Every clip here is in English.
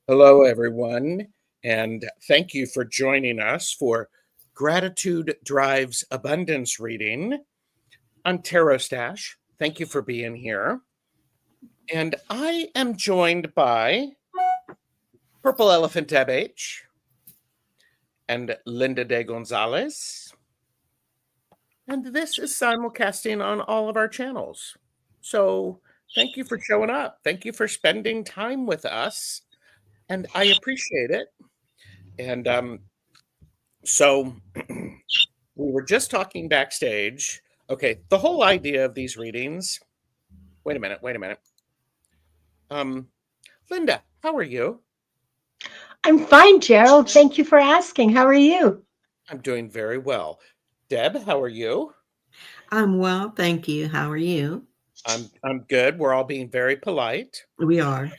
Hello, everyone, and thank you for joining us for Gratitude Drives Abundance reading. I'm Tarot Stash. Thank you for being here. And I am joined by Purple Elephant Deb H. and Linda De Gonzalez. And this is simulcasting on all of our channels. So thank you for showing up. Thank you for spending time with us. And I appreciate it. And so we were just talking backstage. Okay, the whole idea of these readings. Wait a minute. Linda, how are you? I'm fine, Gerald. Thank you for asking. How are you? I'm doing very well. Deb, how are you? I'm well, thank you. How are you? I'm good. We're all being very polite. We are.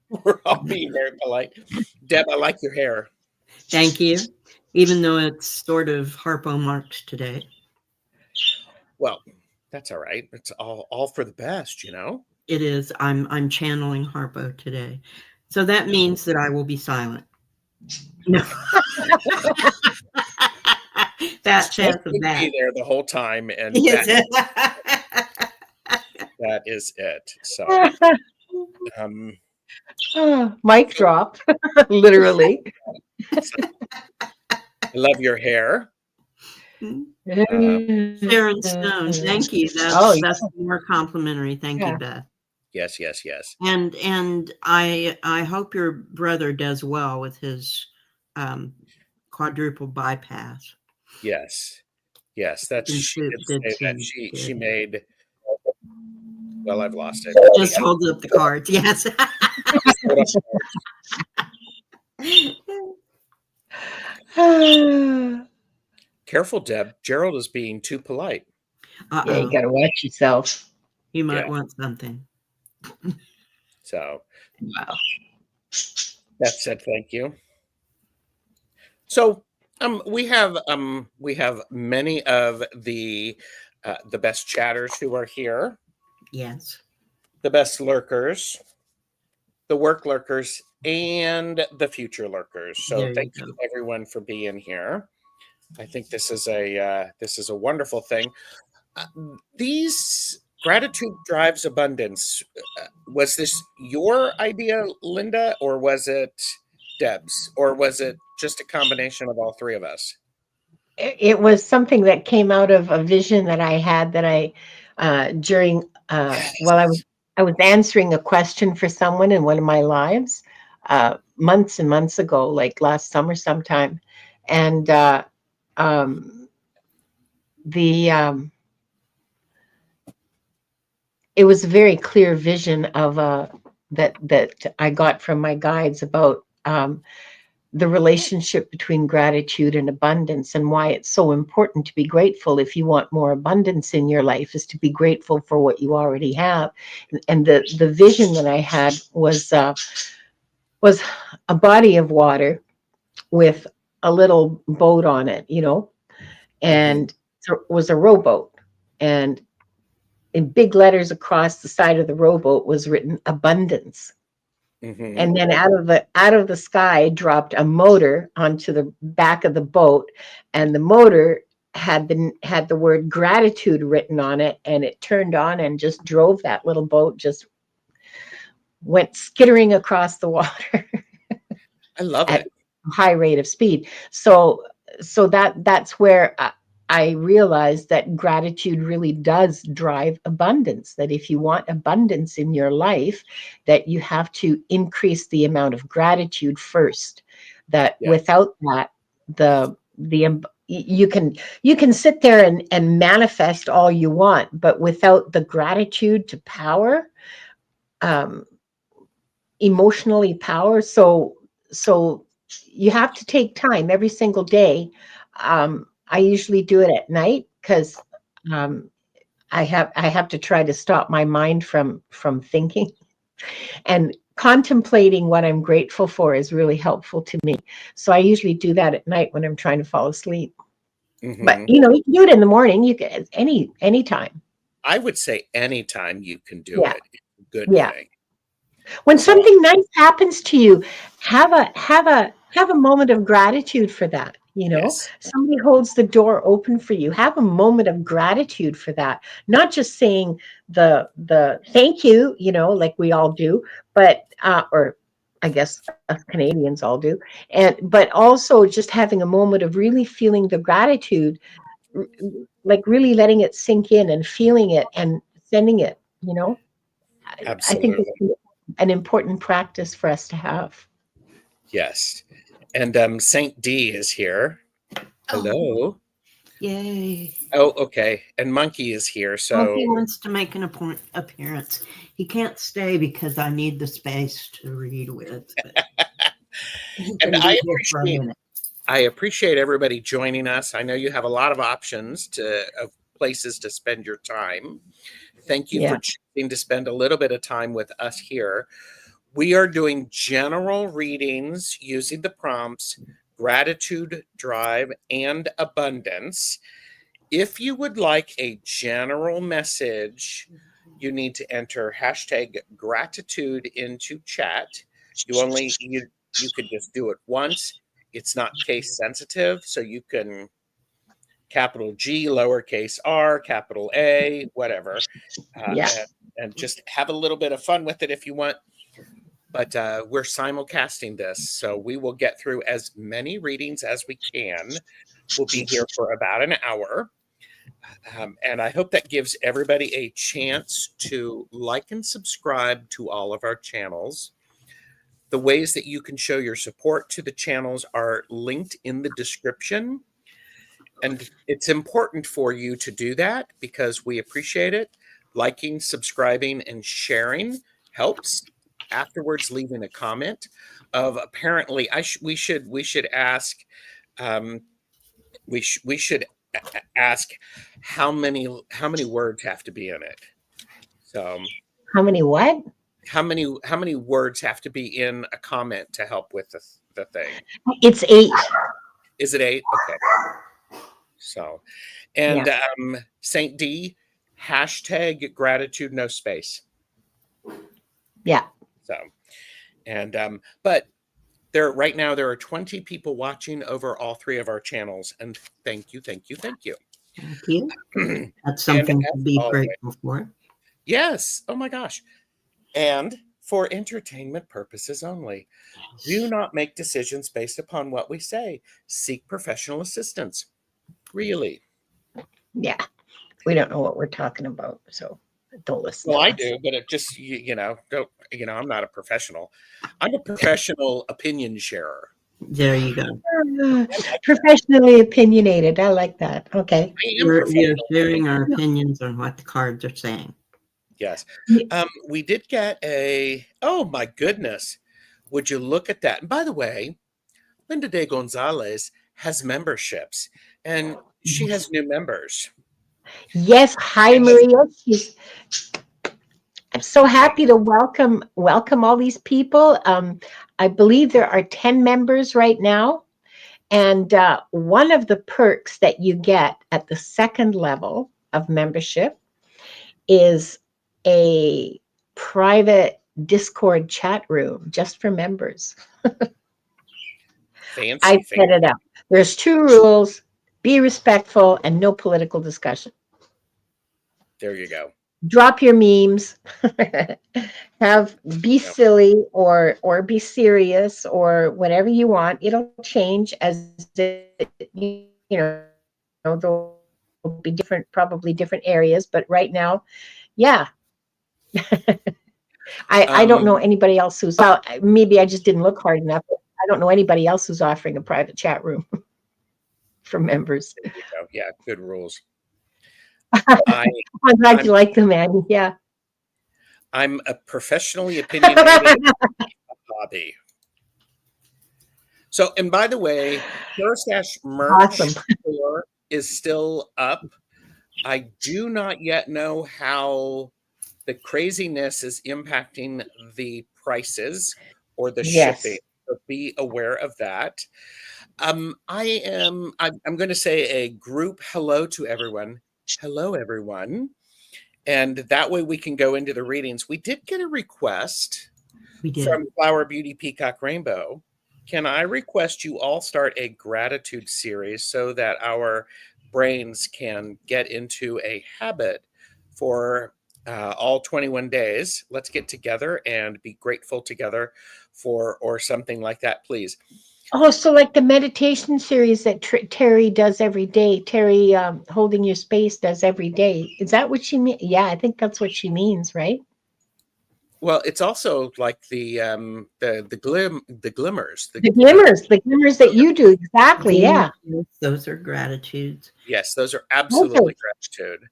We're all being very polite. Deb, I like your hair. Thank you. Even though it's sort of Harpo marked today. Well, that's all right. It's all for the best, you know? It is. I'm channeling Harpo today. So that means that I will be silent. No. That chance of that. Be there the whole time, and Yes. that is it. So mic drop, literally. I love your hair. Sharon Stone, thank you. That's more complimentary. Thank you, Beth. Yes. And I hope your brother does well with his quadruple bypass. Yes. That she made. Well, I've lost it. Just holds up the cards. Yes. Careful, Deb. Gerald is being too polite. Yeah, you gotta watch yourself. You might want something. So, wow. That said, thank you. So, we have many of the best chatters who are here. Yes. The best lurkers, the work lurkers, and the future lurkers. So thank you everyone for being here. I think this is a wonderful thing. These Gratitude Drives Abundance. Was this your idea, Linda, or was it Deb's, or was it just a combination of all three of us? It was something that came out of a vision that I had that I during while I was answering a question for someone in one of my lives months and months ago, like last summer sometime, and it was a very clear vision of that I got from my guides about the relationship between gratitude and abundance, and why it's so important to be grateful if you want more abundance in your life, is to be grateful for what you already have. And the vision that I had was a body of water with a little boat on it, and it was a rowboat, and in big letters across the side of the rowboat was written abundance. Mm-hmm. And then out of the sky dropped a motor onto the back of the boat, and the motor had the word gratitude written on it, and it turned on and just drove that little boat, just went skittering across the water. I love at it. A high rate of speed. So that's where I realized that gratitude really does drive abundance, that if you want abundance in your life, that you have to increase the amount of gratitude first, that without that, you can sit there and manifest all you want, but without the gratitude to power, emotionally power. So you have to take time every single day. I usually do it at night because I have to try to stop my mind from thinking, and contemplating what I'm grateful for is really helpful to me. So I usually do that at night when I'm trying to fall asleep. But Mhm. you can do it in the morning. You can any time. I would say anytime you can do Yeah, it, it's a good yeah. thing. When So, something nice happens to you, have a moment of gratitude for that. yes. Somebody holds the door open for you. Have a moment of gratitude for that. Not just saying the thank you, like we all do, but or I guess us Canadians all do, but also just having a moment of really feeling the gratitude, r- like really letting it sink in and feeling it and sending it. I think Absolutely. it's an important practice for us to have. Yes. And Saint D is here. Oh, Hello. yay. Oh, okay. And Monkey is here. So, Monkey wants to make an appearance. He can't stay because I need the space to read with, but he and can be here for a minute. I appreciate everybody joining us. I know you have a lot of options of places to spend your time. Thank you Yeah. for choosing to spend a little bit of time with us here. We are doing general readings using the prompts gratitude, drive, and abundance. If you would like a general message, you need to enter hashtag gratitude into chat. You could just do it once. It's not case sensitive, so you can capital G, lowercase r, capital A, whatever, uh, Yeah. and, and just have a little bit of fun with it if you want. But we're simulcasting this, so we will get through as many readings as we can. We'll be here for about an hour. And I hope that gives everybody a chance to like and subscribe to all of our channels. The ways that you can show your support to the channels are linked in the description. And it's important for you to do that because we appreciate it. Liking, subscribing, and sharing helps. Afterwards, leaving a comment of apparently we should ask um, we should ask how many words have to be in it. So How many what? how many words have to be in a comment to help with the thing? It's 8. Is it 8? Okay. So Yeah. and Saint D, hashtag gratitude no space. Yeah. So and but right now there are 20 people watching over all three of our channels, and thank you, thank you, thank you. Thank you. That's And something to as be always, grateful for. yes, oh my gosh. And for entertainment purposes only. Do not make decisions based upon what we say. Seek professional assistance. Really. Yeah. We don't know what we're talking about, so don't listen Well, to I us. do, but it just don't I'm not a professional. I'm a professional opinion sharer. There you go. I like that. Professionally opinionated. I like that. Okay. I am We are professional. sharing our opinions on what the cards are saying. Yes. We did get oh my goodness. Would you look at that? And by the way, Linda de Gonzalez has memberships and she has new members. Yes. Hi, And Maria. I'm so happy to welcome all these people. I believe there are 10 members right now. And one of the perks that you get at the second level of membership is a private Discord chat room just for members. I fancy, set fancy. it up. There's 2 rules: be respectful and no political discussion. There you go. Drop your memes. Be Yep. silly or be serious or whatever you want. It'll change as there'll be probably different areas, but right now, yeah. I don't know Um, anybody else well, maybe I just didn't look hard enough. I don't know anybody else who's offering a private chat room for members. there you go. Yeah, good rules. I I'm glad I'm you like them, Annie. Yeah. I'm a professionally opinionated hobby. So, and by the way, Terrastash merch Awesome. store is still up. I do not yet know how the craziness is impacting the prices or the shipping. Yes. So be aware of that. I'm going to say a group hello to everyone. Hello, everyone. And that way we can go into the readings. We did get a request We did. from Flower Beauty Peacock Rainbow. Can I request you all start a gratitude series so that our brains can get into a habit for all 21 days? Let's get together and be grateful together for, or something like that, please. Oh, so like the meditation series that Terry does every day. Terry, holding your space, does every day. Is that what she mean? Yeah, I think that's what she means, right? Well, it's also like the glimmers, The glimmers that you do. Exactly. Yeah. Those are gratitudes. yes, those are absolutely gratitude.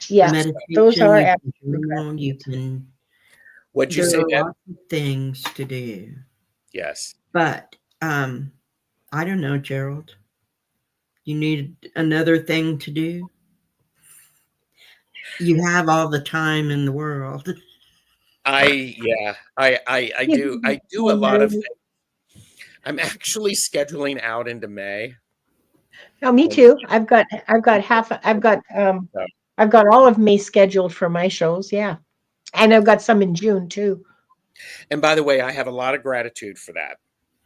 Yeah. The meditation, Those are you can absolutely journal, you can. What'd you There say, are Deb? lots of things to do, Yes. but I don't know, Gerald. You need another thing to do. You have all the time in the world. I do a lot of things. I'm actually scheduling out into May. Oh, me too. I've got all of May scheduled for my shows. Yeah. And I've got some in June too. And by the way, I have a lot of gratitude for that.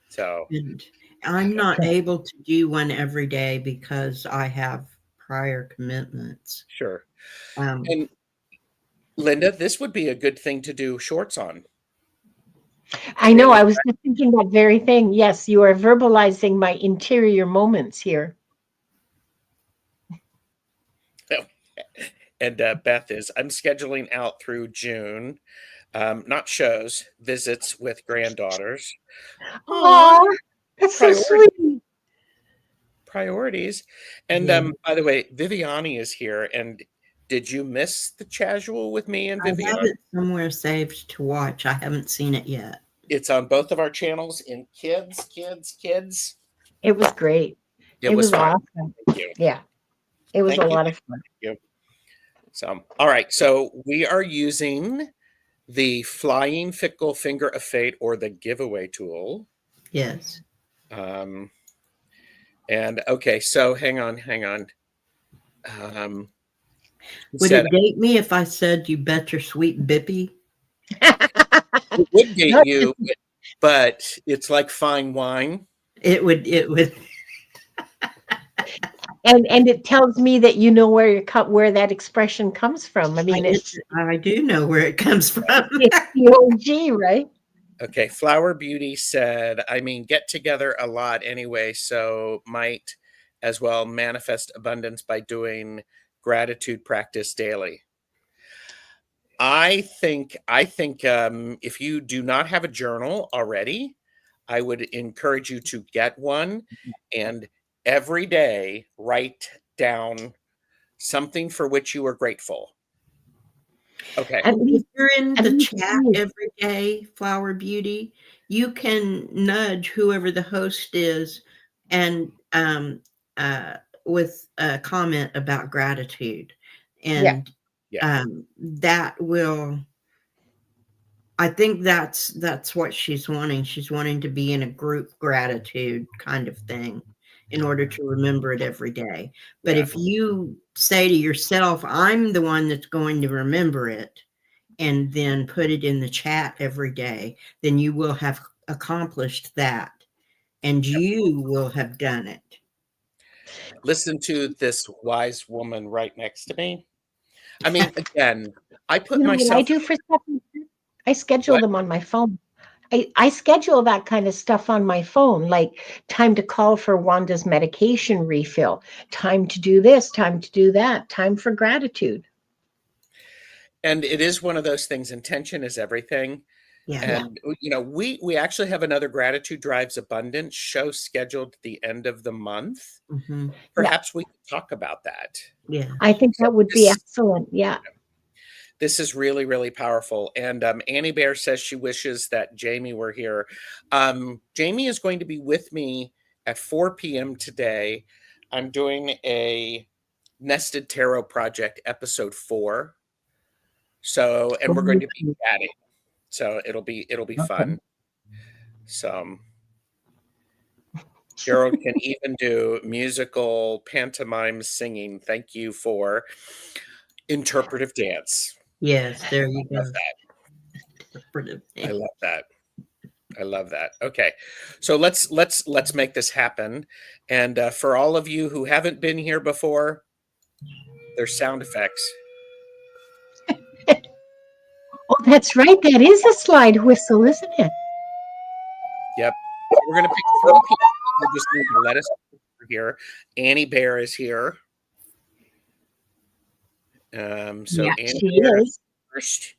So And I'm not able to do one every day because I have prior commitments. sure. And Linda, this would be a good thing to do shorts on. I know. I was just thinking that very thing. Yes, you are verbalizing my interior moments here. And Beth is, I'm scheduling out through June, not shows, visits with granddaughters. Oh, that's so sweet. Priorities. And by the way, Viviani is here. And did you miss the casual with me and Viviani? I have it somewhere saved to watch. I haven't seen it yet. It's on both of our channels in kids. It was great. It was fun. Awesome. Yeah. It was a lot of fun. Thank you. So, all right. So we are using the Flying Fickle Finger of Fate, or the giveaway tool. Yes. And okay, so hang on. Would it date me if I said you bet your sweet bippy? It would date you, but it's like fine wine. It would. And it tells me that you know where that expression comes from. I mean, I do know where it comes from. It's the OG, right? Okay, Flower Beauty said, I mean, get together a lot anyway, so might as well manifest abundance by doing gratitude practice daily. I think if you do not have a journal already, I would encourage you to get one and every day write down something for which you are grateful. Okay. If you're in the chat every day, Flower Beauty, you can nudge whoever the host is and with a comment about gratitude. And that will, I think that's what she's wanting. She's wanting to be in a group gratitude kind of thing in order to remember it every day. But if you say to yourself, I'm the one that's going to remember it, and then put it in the chat every day, then you will have accomplished that and you will have done it. Listen to this wise woman right next to me. I mean, again, I put myself. What I do for stuff, I schedule them on my phone. I schedule that kind of stuff on my phone, like time to call for Wanda's medication refill, time to do this, time to do that, time for gratitude. And it is one of those things. Intention is everything. Yeah. And we actually have another Gratitude Drives Abundance show scheduled at the end of the month. Mm-hmm. Perhaps we could talk about that. Yeah, I think that would be excellent. Yeah. This is really, really powerful. And Annie Bear says she wishes that Jamie were here. Jamie is going to be with me at 4 p.m. today. I'm doing a Nested Tarot Project episode 4. So, and we're going to be chatting. So it'll be fun. So Gerald can even do musical pantomime singing. Thank you for interpretive dance. Yes, there you I love go. that. I love that. I love that. Okay, so let's make this happen. And for all of you who haven't been here before, there's sound effects. Oh, that's right. That is a slide whistle, isn't it? Yep. So we're gonna pick 3 people. You just need to let us know here. Annie Bear is here. So Yeah, Annie she Bear is. first.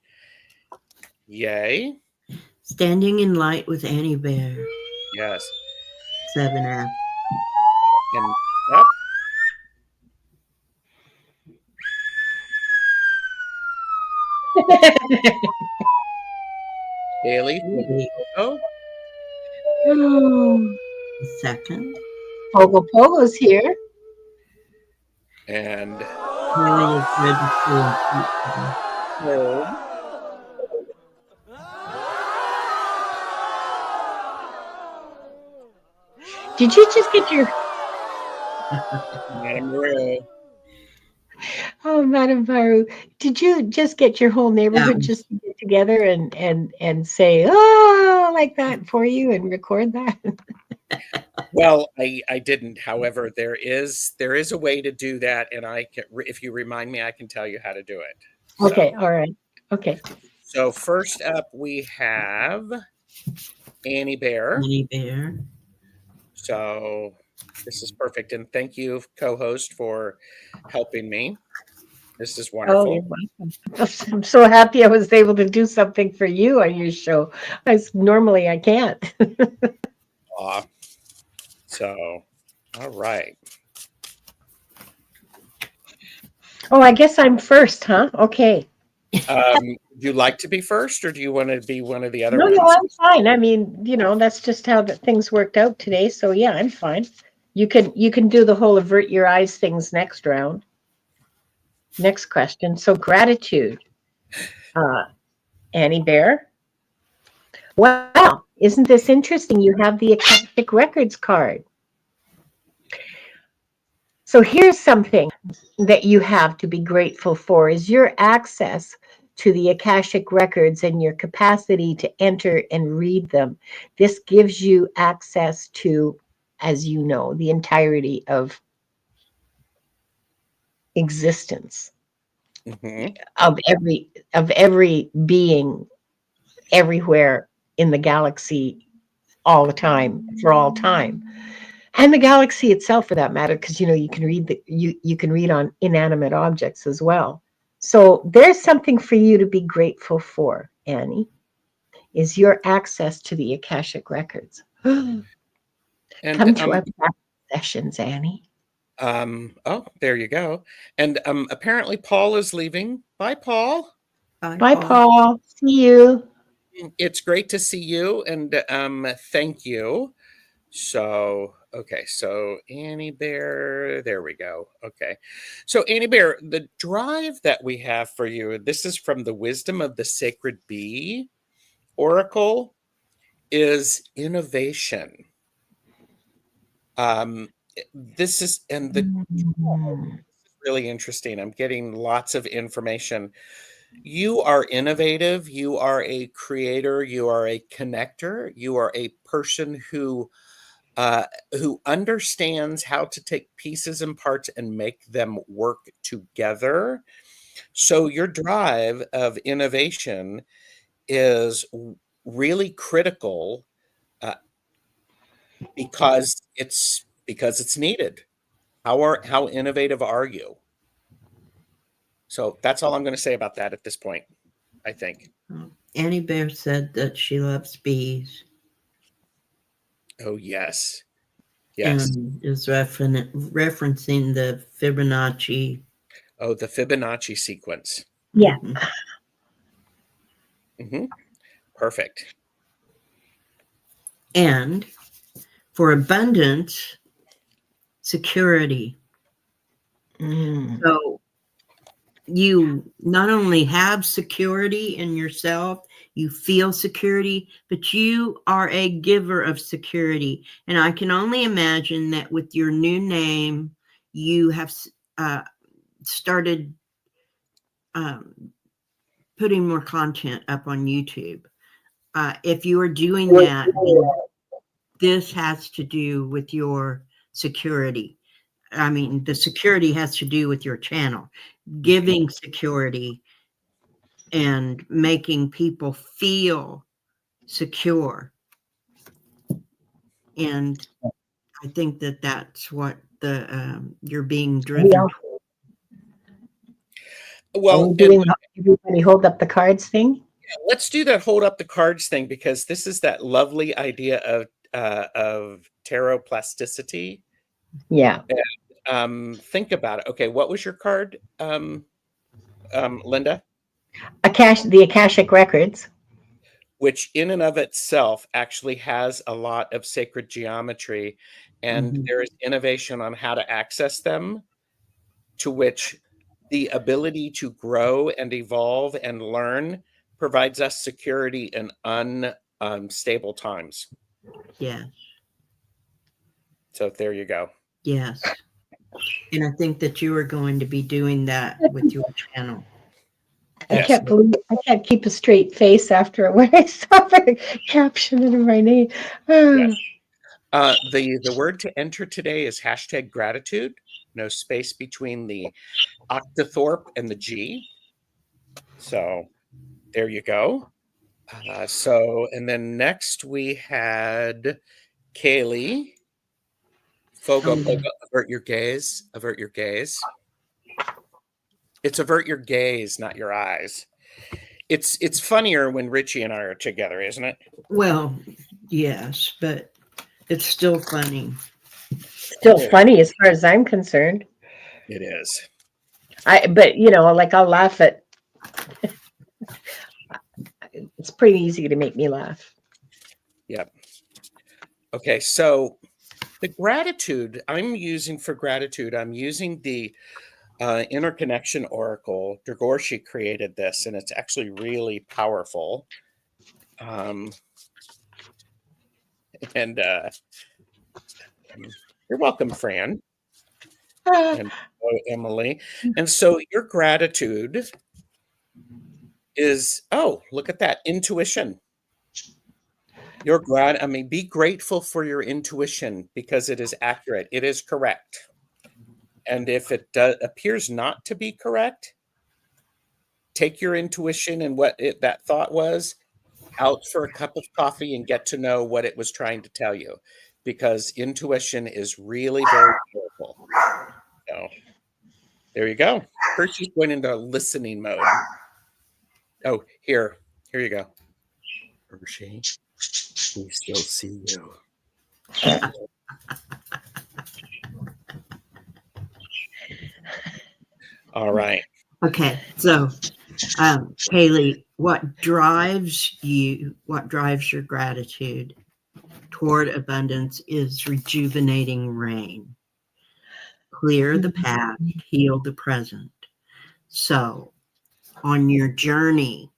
Yay. Standing in Light with Annie Bear. Yes. 7F. And up. Haley. Oh. Oh, Second. Pogo Pogo's here. And Haley is registering. third. Did you just get your Madam Maru. Oh, Madam Baru, did you just get your whole neighborhood just to get together and say, oh, like that for you and record that? Well, I didn't. However, there is a way to do that, and I can, if you remind me, I can tell you how to do it. Okay, all right. Okay. So first up, we have Annie Bear. Annie Bear. So this is perfect, and thank you, co-host, for helping me. This is wonderful. Oh, you're welcome. I'm so happy I was able to do something for you on your show. Normally I can't. So, all right. Oh, I guess I'm first, huh? Okay. Do you like to be first, or do you want to be one of the other ones? No, I'm fine. I mean, that's just how things worked out today. So yeah, I'm fine. You can do the whole avert your eyes things next round. Next question. So gratitude. Annie Bear. Wow, isn't this interesting? You have the Akashic Records card. So here's something that you have to be grateful for is your access to the Akashic Records and your capacity to enter and read them. This gives you access to, as you know, the entirety of existence, of every being everywhere in the galaxy all the time, for all time. And the galaxy itself, for that matter, because you can read you can read on inanimate objects as well. So there's something for you to be grateful for, Annie, is your access to the Akashic Records. And Come to our sessions, Annie. Oh, there you go. And apparently Paul is leaving. Bye, Paul. Bye, Paul. See you. It's great to see you, and thank you. So, okay, so Annie Bear, there we go. Okay, so Annie Bear, the drive that we have for you, this is from the Wisdom of the Sacred Bee Oracle, is innovation. This is, and the this is really interesting. I'm getting lots of information. You are innovative. You are a creator. You are a connector. You are a person who understands how to take pieces and parts and make them work together. So your drive of innovation is really critical because it's needed. How innovative are you? So that's all I'm going to say about that at this point, I think. Annie Bear said that she loves bees. Oh, yes. Yes. And is referencing the Fibonacci. Oh, the Fibonacci sequence. Yeah. Perfect. And for abundance, security. So you not only have security in yourself, You feel security, but you are a giver of security. And I can only imagine that with your new name, you have started putting more content up on YouTube. If you are doing that, this has to do with your security. I mean, the security has to do with your channel, giving security and making people feel secure. And I think that that's what you're being driven toward. Well, are we doing everybody hold up the cards thing? Let's do that hold up the cards thing, because this is that lovely idea of tarot plasticity. Yeah. And, think about it. Okay, what was your card, Linda? The Akashic Records. Which in and of itself actually has a lot of sacred geometry, and there is innovation on how to access them, to which the ability to grow and evolve and learn provides us security in unstable times. Yes. So there you go. Yes. And I think that you are going to be doing that with your channel. I can't keep a straight face after when I saw the caption in my name. Yes. The word to enter today is #gratitude. No space between the octothorpe and the G. So there you go. And then next we had Kaylee. Fogo, avert your gaze. Avert your gaze. It's avert your gaze, not your eyes. It's funnier when Richie and I are together, isn't it? Well, yes, but it's still funny. Still funny as far as I'm concerned. It is. But like I'll laugh at. It's pretty easy to make me laugh. Yep. Okay, so the gratitude I'm using for gratitude, I'm using the Interconnection Oracle. Dragorshi created this, and it's actually really powerful. And you're welcome, Fran and Emily. And so your gratitude is, look at that, intuition. Be grateful for your intuition, because it is accurate. It is correct. And if it appears not to be correct, take your intuition and what that thought was out for a cup of coffee and get to know what it was trying to tell you, because intuition is really very powerful. So there you go. Hershey's going into listening mode. Oh, here you go. Hershey, we still see you. All right. Okay, so Kaylee, what drives your gratitude toward abundance is rejuvenating rain. Clear the path, heal the present. So on your journey,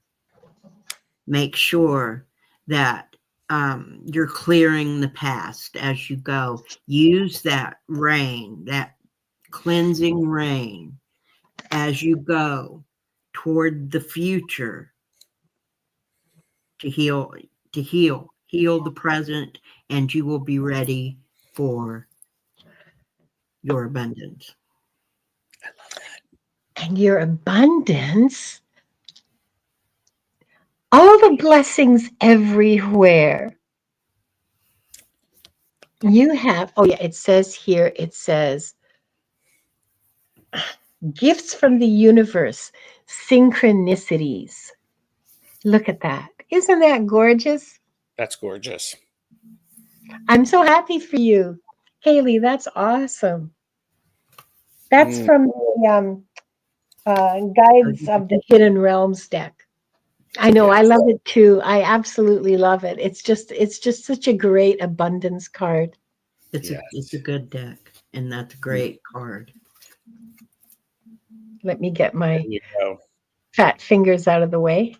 make sure that you're clearing the past as you go. Use that rain, that cleansing rain, as you go toward the future, to heal the present, and you will be ready for your abundance. I love that. And your abundance, all the blessings everywhere. You have, it says here, gifts from the universe, synchronicities. Look at that. Isn't that gorgeous? That's gorgeous. I'm so happy for you. Kaylee, that's awesome. That's from the Guides of the Hidden Realms deck. I know, yes. I love it too. I absolutely love it. It's just such a great abundance card. It's a good deck, and that's a great card. Let me get my fat fingers out of the way.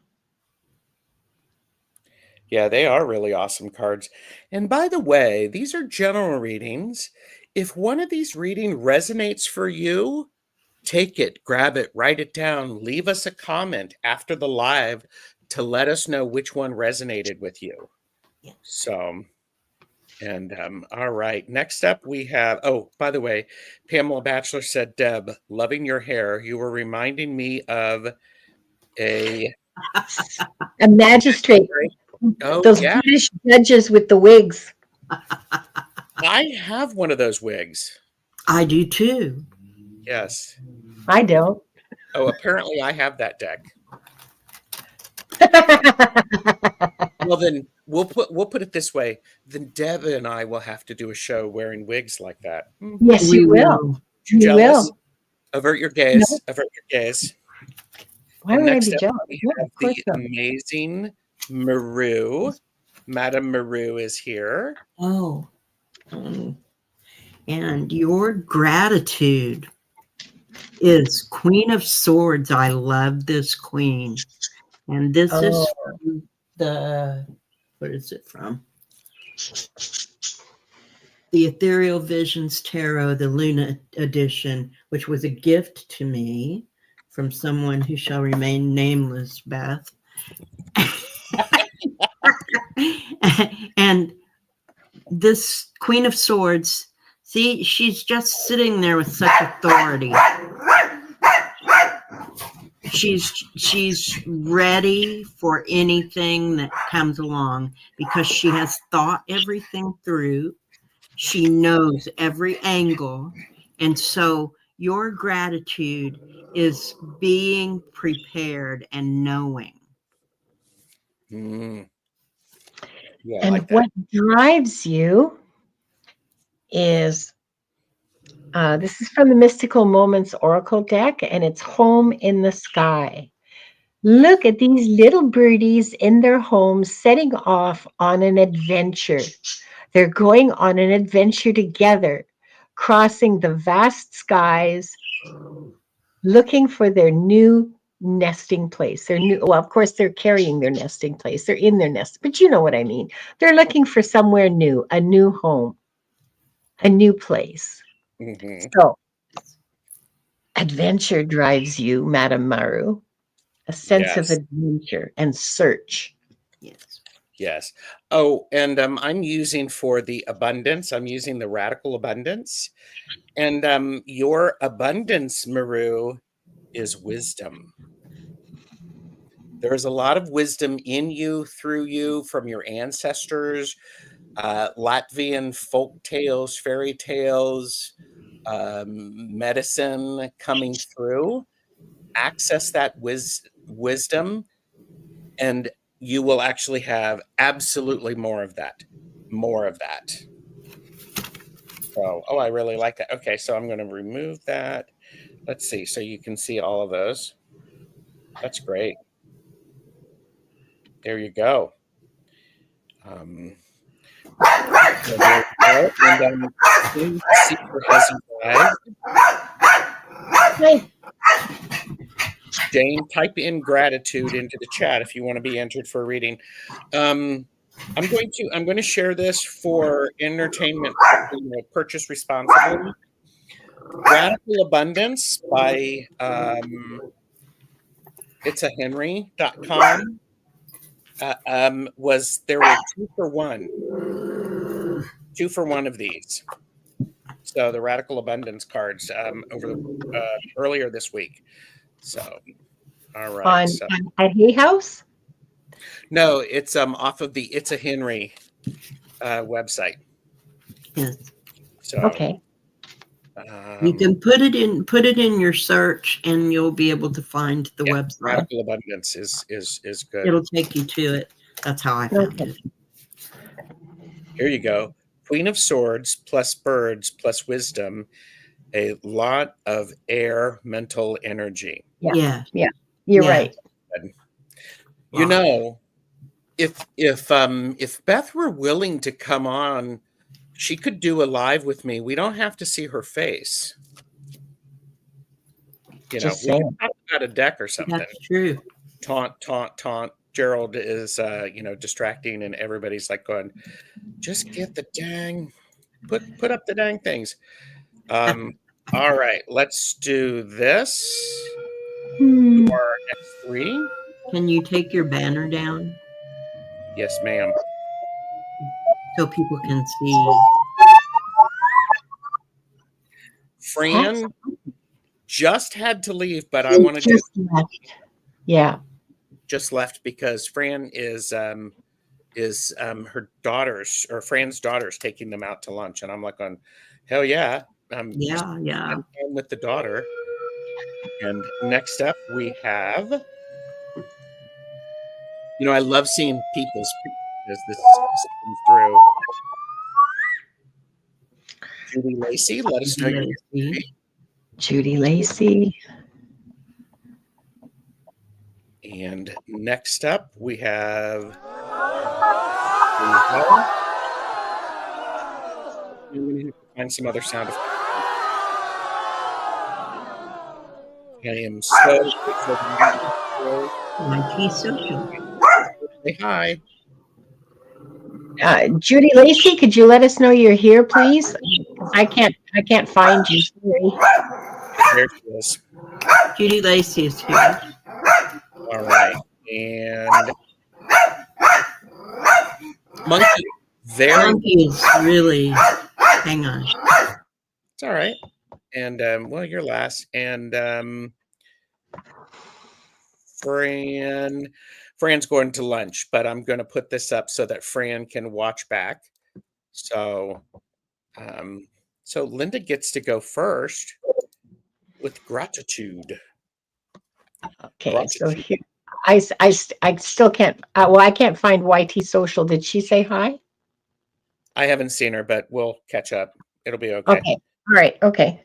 Yeah, they are really awesome cards. And by the way, these are general readings. If one of these reading resonates for you, take it, grab it, write it down, leave us a comment after the live to let us know which one resonated with you. Yeah. So, and all right, next up we have, oh, by the way, Pamela Batchelor said, Deb, loving your hair. You were reminding me of a magistrate. Oh, Those yeah. British judges with the wigs. I have one of those wigs. I do too. Yes. I don't. Oh, apparently I have that deck. Well, then we'll put it this way. Then Deb and I will have to do a show wearing wigs like that. Yes, you will. You jealous? Avert your gaze. No. Avert your gaze. Why would I be jealous? We No, have of course the not. amazing Maru. Madame Maru is here. Oh. And your gratitude is Queen of Swords. I love this queen. And this is from the, what is it from? The Ethereal Visions Tarot, the Luna edition, which was a gift to me from someone who shall remain nameless, Beth. And this Queen of Swords, see, she's just sitting there with such authority. She's ready for anything that comes along because she has thought everything through. She knows every angle. And so your gratitude is being prepared and knowing. Mm. Yeah, and like what drives you is this is from the Mystical Moments Oracle deck, and it's Home in the Sky. Look at these little birdies in their homes setting off on an adventure. They're going on an adventure together, crossing the vast skies, looking for their new nesting place. Well, of course, they're carrying their nesting place. They're in their nest, but you know what I mean. They're looking for somewhere new, a new home, a new place. Mm-hmm. So, adventure drives you, Madame Maru. A sense of adventure and search. Yes. Yes. Oh, and I'm using for the abundance, I'm using the radical abundance. And your abundance, Maru, is wisdom. There's a lot of wisdom in you, through you, from your ancestors, Latvian folk tales, fairy tales, medicine coming through. Access that wisdom, and you will actually have absolutely more of that. So, oh, I really like that. Okay, so I'm going to remove that. Let's see. So you can see all of those. That's great. There you go. So there you go. And Seeker has arrived. Jane, type in gratitude into the chat if you want to be entered for a reading. I'm going to share this for entertainment, purchase responsibly. Radical Abundance by itsahenry.com there were 2 for 1. 2 for 1 of these. So the Radical Abundance cards earlier this week. So all right. On Hay House? No, it's off of the It's a Henry website. Yes. So okay. You can put it in your search, and you'll be able to find the website. Radical Abundance is good. It'll take you to it. That's how I found it. Here you go. Queen of Swords plus birds plus wisdom. A lot of air mental energy. Yeah. You're right. You know, if Beth were willing to come on, she could do a live with me. We don't have to see her face. You know, we can talk about a deck or something. That's true. Taunt, Gerald is, distracting, and everybody's like going, just get the dang, put up the dang things. All right, let's do this. For next 3. Can you take your banner down Yes, ma'am. so people can see? Fran just had to leave, but I wanted to just left because Fran is her daughter's or Fran's daughter's taking them out to lunch, and I'm like, on hell yeah, Yeah. with the daughter. And next up we have, I love seeing people's as this comes through. Judy Lacey, let us know your name. Judy Lacey. And next up we have I'm going to have to find some other sound effects. I am so grateful Say hi. Judy Lacey, could you let us know you're here, please? I can't find you. Sorry. There she is. Judy Lacey is here. All right. And Monkey, Monkey is really, hang on. It's all right. And well, you're last. And Fran's going to lunch, but I'm going to put this up so that Fran can watch back. So Linda gets to go first with gratitude. Okay, Gratitude. so here, I still can't. I can't find YT Social. Did she say hi? I haven't seen her, but we'll catch up. It'll be okay. Okay. All right. Okay.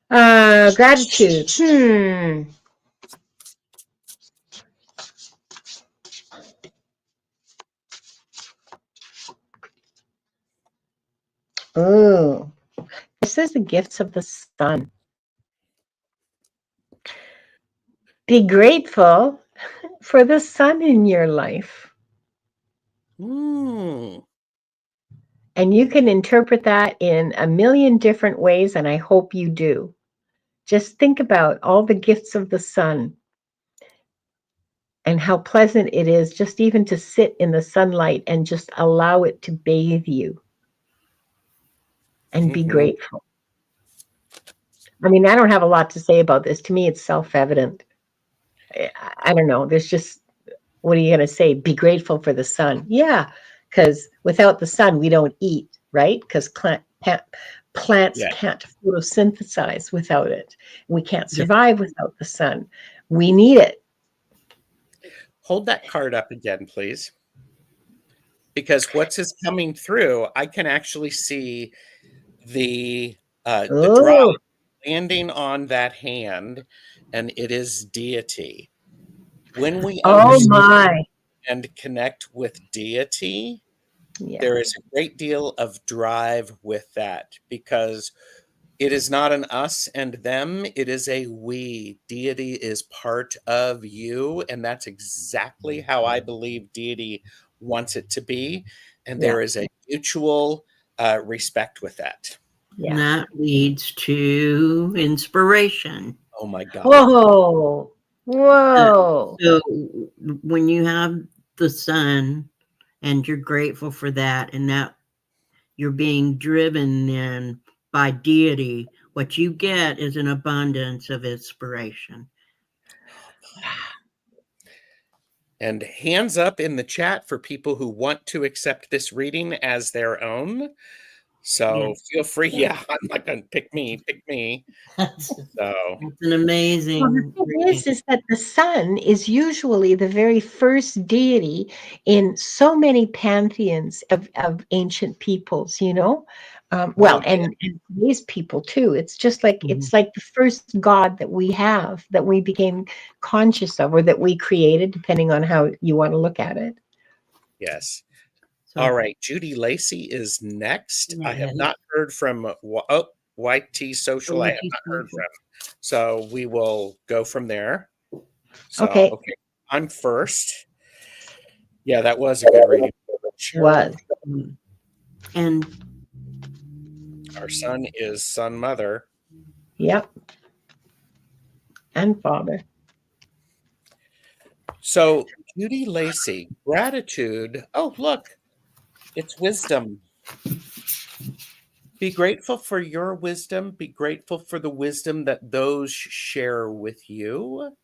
Gratitude. Oh, this is the gifts of the sun. Be grateful for the sun in your life. And you can interpret that in a million different ways, and I hope you do. Just think about all the gifts of the sun and how pleasant it is just even to sit in the sunlight and just allow it to bathe you and be grateful. I mean, I don't have a lot to say about this. To me, it's self-evident. I don't know. There's just, what are you going to say? Be grateful for the sun. Yeah, because without the sun, we don't eat, right? Because plants can't photosynthesize without it. We can't survive without the sun. We need it. Hold that card up again, please. Because what's coming through, I can actually see the drop landing on that hand, and it is deity. When we understand and connect with deity, there is a great deal of drive with that, because it is not an us and them, it is a we. Deity is part of you, and that's exactly how I believe deity wants it to be. And there is a mutual respect with that. And that leads to inspiration. Oh my God. Whoa. So when you have the sun and you're grateful for that, and that you're being driven then by deity, what you get is an abundance of inspiration. And hands up in the chat for people who want to accept this reading as their own. So feel free. Yeah, I'm not going to pick me. It's an amazing. Well, the thing is that the sun is usually the very first deity in so many pantheons of ancient peoples, and today's people too. It's just like it's like the first god that we have, that we became conscious of, or that we created, depending on how you want to look at it. Yes. All right, Judy Lacey is next. I have not heard from YT Social. I have not heard from. So we will go from there. So, okay, I'm first. Yeah, that was a good reading. Sure. Was. And Our son is son mother. Yep. And father. So, Judy Lacey, gratitude. Oh, look, it's wisdom. Be grateful for your wisdom. Be grateful for the wisdom that those share with you.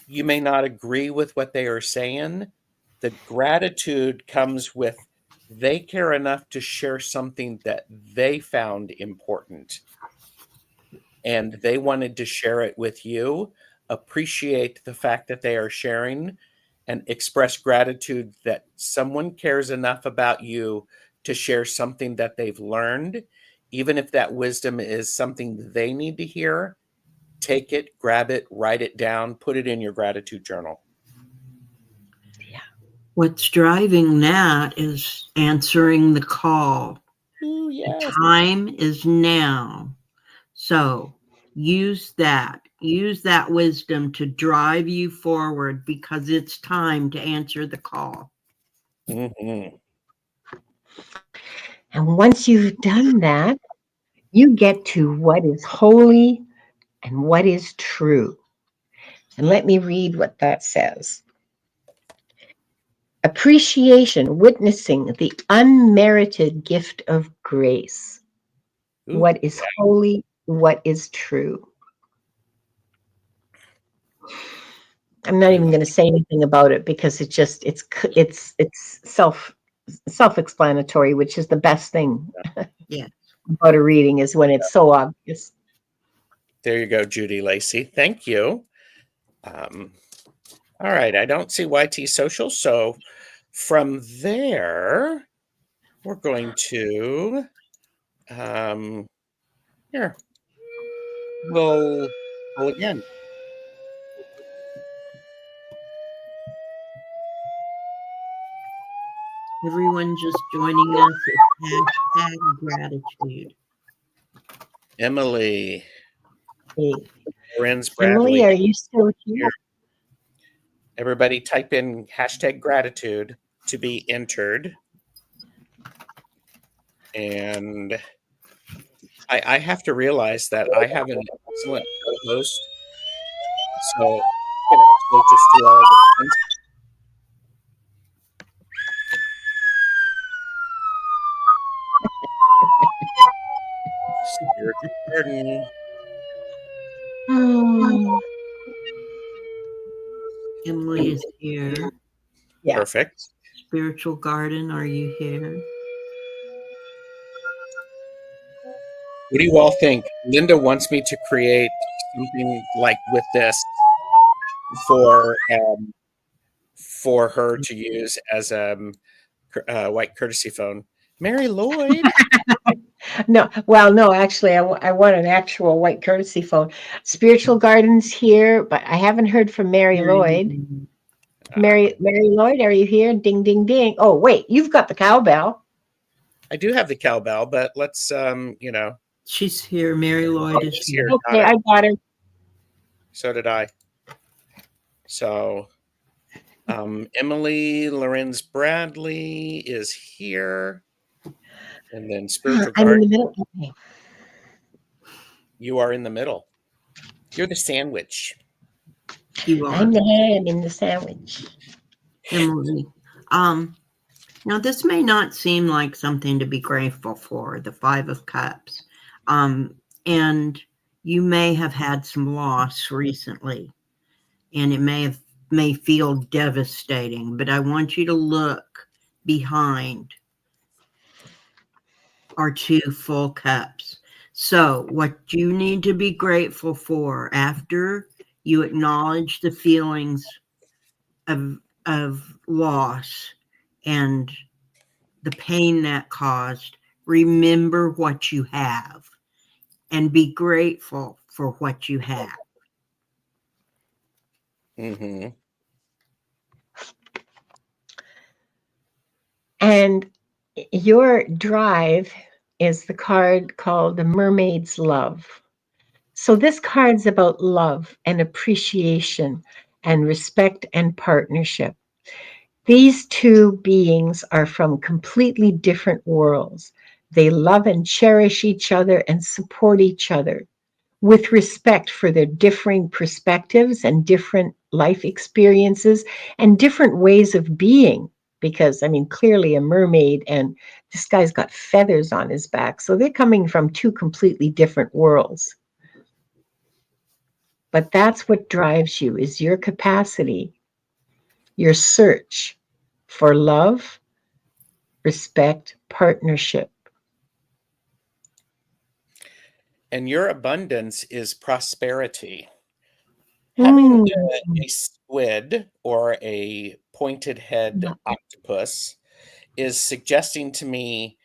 You may not agree with what they are saying. The gratitude comes with they care enough to share something that they found important and they wanted to share it with you. Appreciate the fact that they are sharing and express gratitude that someone cares enough about you to share something that they've learned, even if that wisdom is something they need to hear. Take it, grab it, write it down, put it in your gratitude journal. what's driving that is answering the call. Ooh, yes. The time is now. So use that wisdom to drive you forward because it's time to answer the call. Mm-hmm. And once you've done that, you get to what is holy and what is true. And let me read what that says. Appreciation, witnessing the unmerited gift of grace. Ooh, What is holy, what is true. I'm not even going to say anything about it because it's self-explanatory, which is the best thing Yeah. about a reading is when it's so obvious. there you go, Judy Lacey. Thank you. All right, I don't see YT Social, so from there, we're going to here. We'll again. Everyone just joining us with hashtag gratitude. Emily. Hey. Lorenz Emily, Bradley. are you still here? Everybody type in hashtag gratitude to be entered. And I have to realize that I have an excellent co-host. So I can actually just do all the things. Spiritual garden. Emily is here. Yeah. Perfect. Spiritual Garden, are you here? What do you all think? Linda wants me to create something like with this for her to use as a white courtesy phone. Mary Lloyd. No, well, no, actually, I want an actual white courtesy phone. Spiritual Gardens here, but I haven't heard from Mary Lloyd. Mary Lloyd, are you here? Ding, ding, ding. Oh, wait, you've got the cowbell. I do have the cowbell, but let's She's here. Mary Lloyd is here. Okay, I got her. So did I. So Emily Lorenz Bradley is here. And then Spiritual I'm Garden. in the middle. Okay. You are in the middle. You're the sandwich. You are. I'm the ham in the sandwich. Emily. Now this may not seem like something to be grateful for, the Five of Cups. And you may have had some loss recently, and it may feel devastating, but I want you to look behind our two full cups. So what you need to be grateful for after you acknowledge the feelings of loss and the pain that caused, remember what you have and be grateful for what you have. Mm-hmm. And your drive is the card called the Mermaid's Love. So this card's about love and appreciation and respect and partnership. These two beings are from completely different worlds. They love and cherish each other and support each other with respect for their differing perspectives and different life experiences and different ways of being. Because, I mean, clearly a mermaid and this guy's got feathers on his back. So they're coming from two completely different worlds. But that's what drives you, is your capacity, your search for love, respect, partnership. And your abundance is prosperity. Having a squid or a pointed head octopus is suggesting to me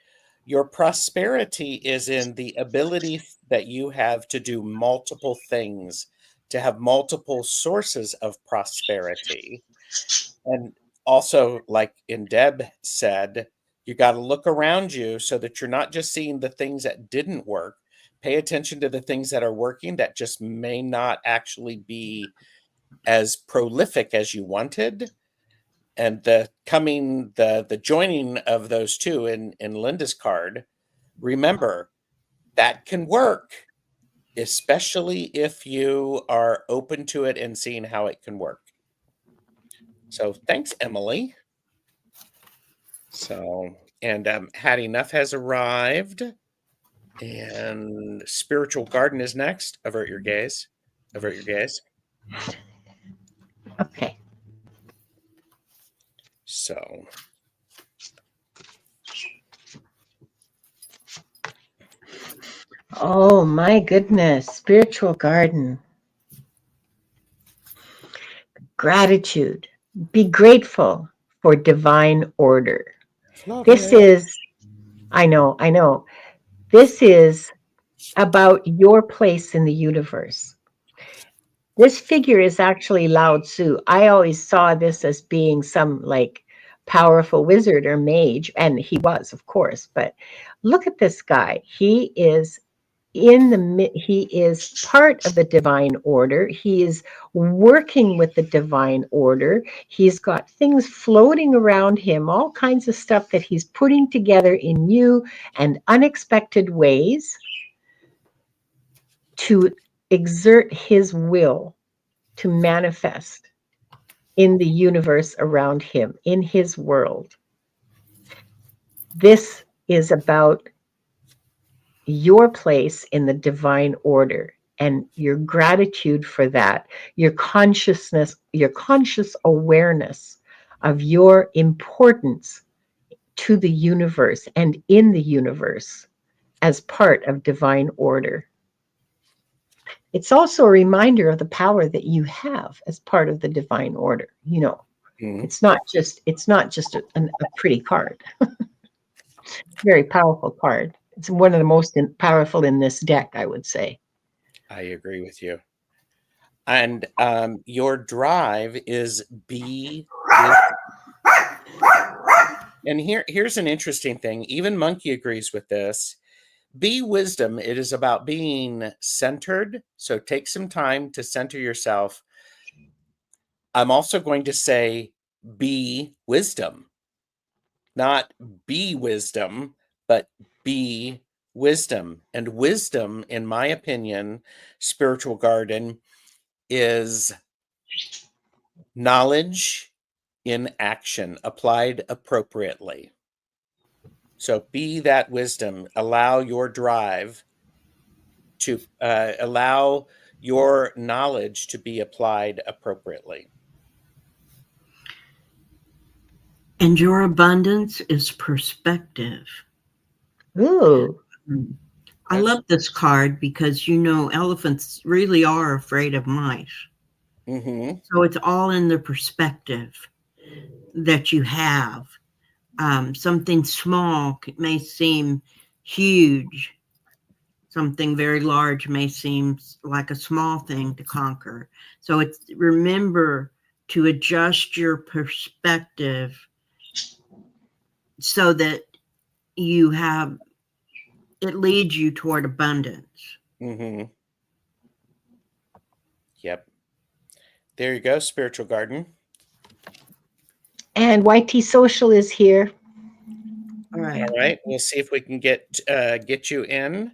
your prosperity is in the ability that you have to do multiple things, to have multiple sources of prosperity. And also, like in Deb said, you got to look around you so that you're not just seeing the things that didn't work. Pay attention to the things that are working that just may not actually be as prolific as you wanted. And the joining of those two in Linda's card, remember that can work, especially if you are open to it and seeing how it can work. So thanks, Emily. So, and Had Enough has arrived, and Spiritual Garden is next. Avert your gaze. Avert your gaze. Okay. So, oh my goodness, spiritual garden. Gratitude. Be grateful for divine order. This is, I know. This is about your place in the universe. This figure is actually Lao Tzu. I always saw this as being some like powerful wizard or mage, and he was, of course. But look at this guy. He is part of the divine order. He is working with the divine order. He's got things floating around him, all kinds of stuff that he's putting together in new and unexpected ways to exert his will to manifest in the universe around him, in his world. This is about your place in the divine order and your gratitude for that, your consciousness, your conscious awareness of your importance to the universe and in the universe as part of divine order. It's also a reminder of the power that you have as part of the divine order. You know, it's not just a pretty card. Very powerful card. It's one of the most powerful in this deck, I would say. I agree with you. And your drive is be with. And here's an interesting thing. Even Monkey agrees with this. Be wisdom. It is about being centered. So take some time to center yourself. I'm also going to say be wisdom. Not be wisdom, but be wisdom. And wisdom, in my opinion, Spiritual Garden, is knowledge in action applied appropriately. So be that wisdom. Allow your drive to allow your knowledge to be applied appropriately. And your abundance is perspective. Ooh. I love this card because, you know, elephants really are afraid of mice. Mm-hmm. So it's all in the perspective that you have. Something small may seem huge. Something very large may seem like a small thing to conquer. So it's remember to adjust your perspective so that you have, it leads you toward abundance. Mm-hmm. Yep. There you go, Spiritual Garden. And YT Social is here. All right. All right. We'll see if we can get you in.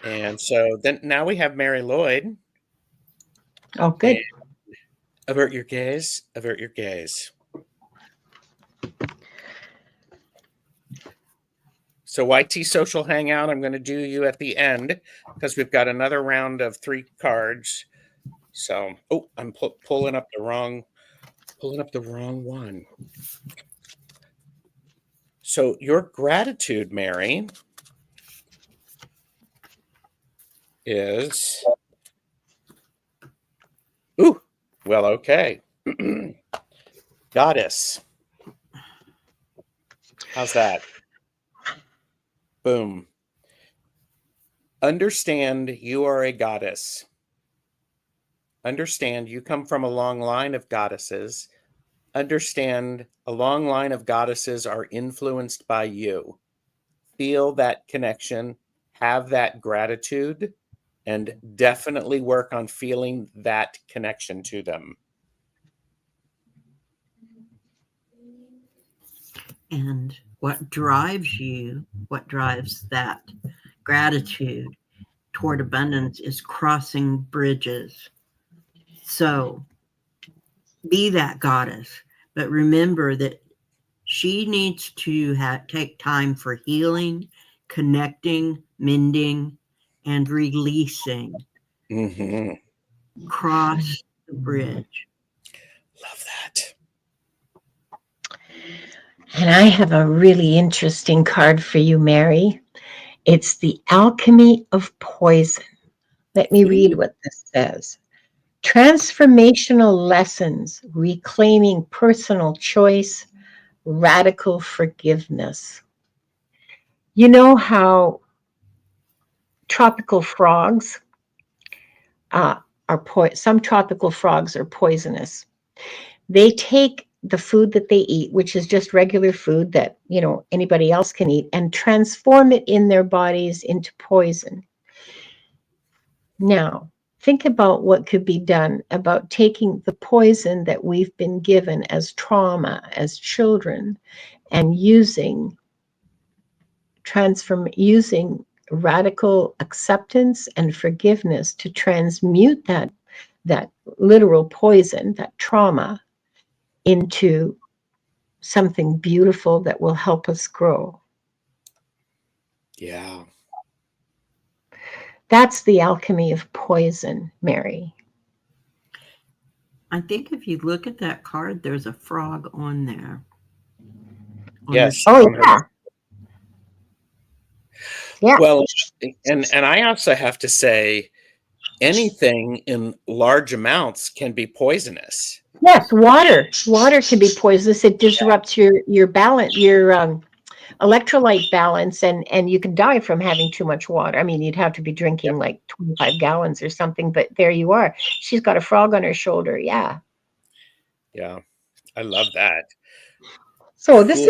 And so then now we have Mary Lloyd. Oh, good. And avert your gaze. Avert your gaze. So YT Social Hangout, I'm going to do you at the end because we've got another round of 3 cards. So, oh, I'm pulling up the wrong one. So your gratitude, Mary, is, well, okay. Goddess. How's that? Boom. Understand you are a goddess. Understand you come from a long line of goddesses. Understand a long line of goddesses are influenced by you. Feel that connection, have that gratitude, and definitely work on feeling that connection to them. And what drives you, what drives that gratitude toward abundance is crossing bridges. So be that goddess, but remember that she needs to take time for healing, connecting, mending, and releasing. Mm-hmm. Cross the bridge. Love that. And I have a really interesting card for you, Mary. It's the Alchemy of Poison. Let me read what this says. Transformational lessons, reclaiming personal choice, radical forgiveness. You know how tropical frogs some tropical frogs are poisonous. They take the food that they eat, which is just regular food that, anybody else can eat, and transform it in their bodies into poison. Now, think about what could be done about taking the poison that we've been given as trauma as children and using radical acceptance and forgiveness to transmute that literal poison, that trauma, into something beautiful that will help us grow. Yeah. That's the alchemy of poison, Mary. I think if you look at that card, there's a frog on there. Yes. Oh, yeah. Yeah. Well, and I also have to say, anything in large amounts can be poisonous. Yes, water can be poisonous. It disrupts your balance, your electrolyte balance, and you can die from having too much water. I mean, you'd have to be drinking like 25 gallons or something, but there you are. She's got a frog on her shoulder. Yeah. I love that. So Cool. this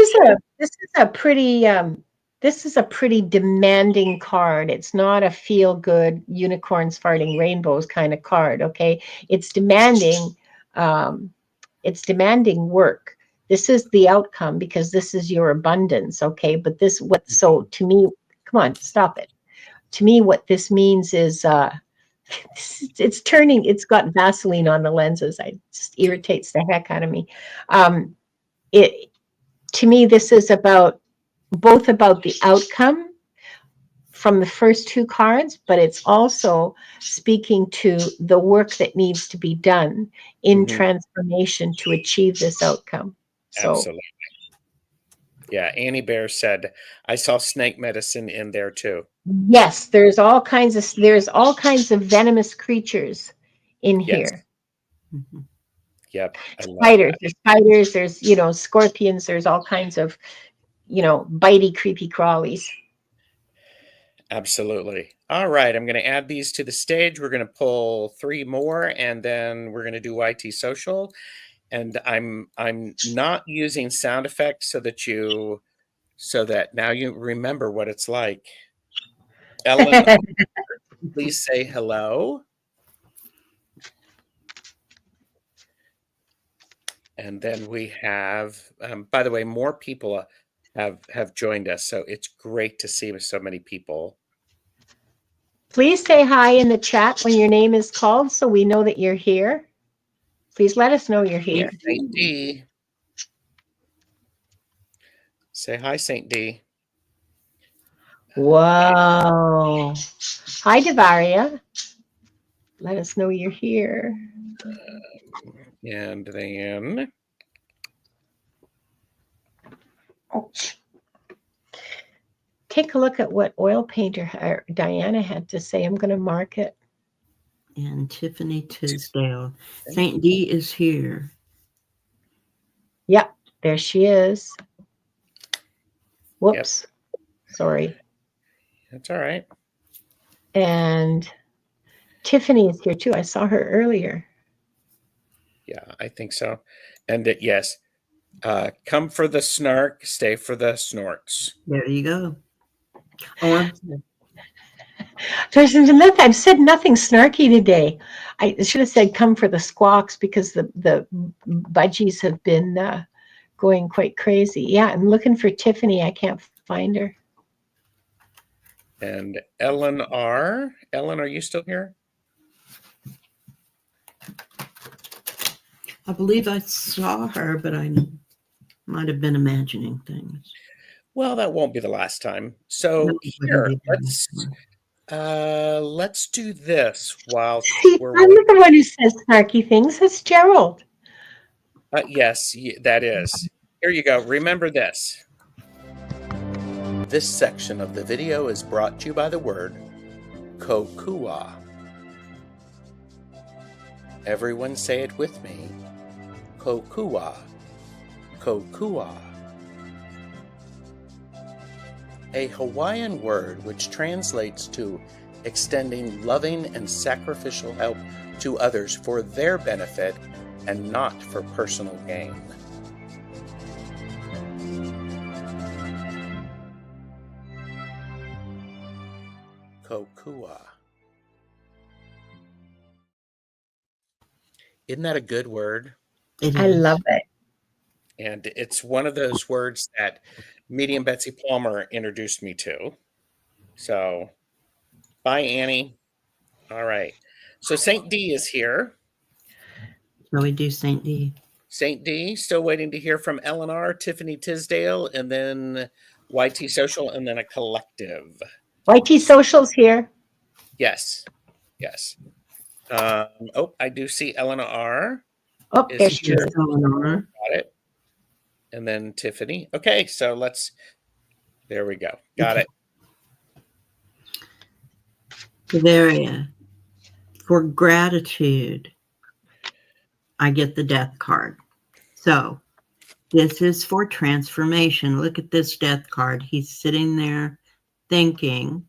is a pretty demanding card. It's not a feel good unicorns farting rainbows kind of card. Okay, it's demanding. It's demanding work. This is the outcome because this is your abundance. Okay, but so to me, come on, stop it. To me, what this means is it's got Vaseline on the lenses. It just irritates the heck out of me. To me, this is both about the outcome from the first 2 cards, but it's also speaking to the work that needs to be done in transformation to achieve this outcome. So, absolutely. Yeah, Annie Bear said, I saw snake medicine in there too. Yes, there's all kinds of venomous creatures in here. Mm-hmm. Yep. Spiders, there's scorpions, there's all kinds of, bitey, creepy crawlies. Absolutely. All right, I'm going to add these to the stage. We're going to pull 3 more, and then we're going to do YT Social. And I'm not using sound effects so that now you remember what it's like. Ellen, please say hello. And then we have, by the way, more people have joined us, so it's great to see so many people. Please say hi in the chat when your name is called so we know that you're here. Please let us know you're here. Saint D. Say hi, Saint D. Whoa. Hi, Devaria. Let us know you're here. And then... Ouch. Take a look at what oil painter Diana had to say. I'm going to mark it. And Tiffany Tisdale. St. D is here. Yep, there she is. Whoops. Yep. Sorry. That's all right. And Tiffany is here too. I saw her earlier. Yeah, I think so. And yes, come for the snark, stay for the snorts. There you go. Oh, I've said nothing snarky today. I should have said come for the squawks because the budgies have been going quite crazy. Yeah, I'm looking for Tiffany. I can't find her. And Ellen R. Ellen, are you still here? I believe I saw her, but I might have been imagining things. Well, that won't be the last time. So here, let's do this while we're I'm not the one who says snarky things. It's Gerald. Yes, that is. Here you go. Remember this. This section of the video is brought to you by the word kokua. Everyone say it with me. Kokua. Kokua. A Hawaiian word which translates to extending loving and sacrificial help to others for their benefit and not for personal gain. Kokua. Isn't that a good word? I love it. And it's one of those words that Medium Betsy Palmer introduced me to. So, bye, Annie. All right. So St. D is here. Shall we do St. D? St. D, still waiting to hear from Eleanor, Tiffany Tisdale, and then YT Social, and then a collective. YT Social's here. Yes. Yes. I do see Eleanor R. Oh, there she is. Eleanor. Got it. And then Tiffany. Okay, so there we go. Got it. Bavaria. For gratitude, I get the death card. So this is for transformation. Look at this death card. He's sitting there thinking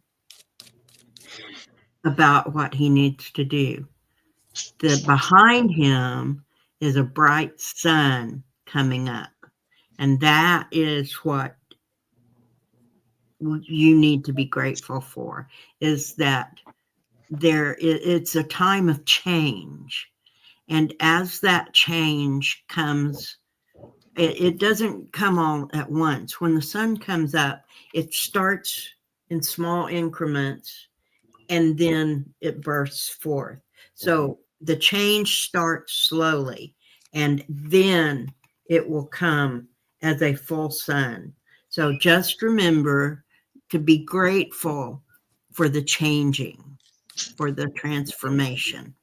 about what he needs to do. Behind him is a bright sun coming up. And that is what you need to be grateful for, is that it's a time of change. And as that change comes, it doesn't come all at once. When the sun comes up, it starts in small increments and then it bursts forth. So the change starts slowly and then it will come as a full sun. So just remember to be grateful for the changing, for the transformation.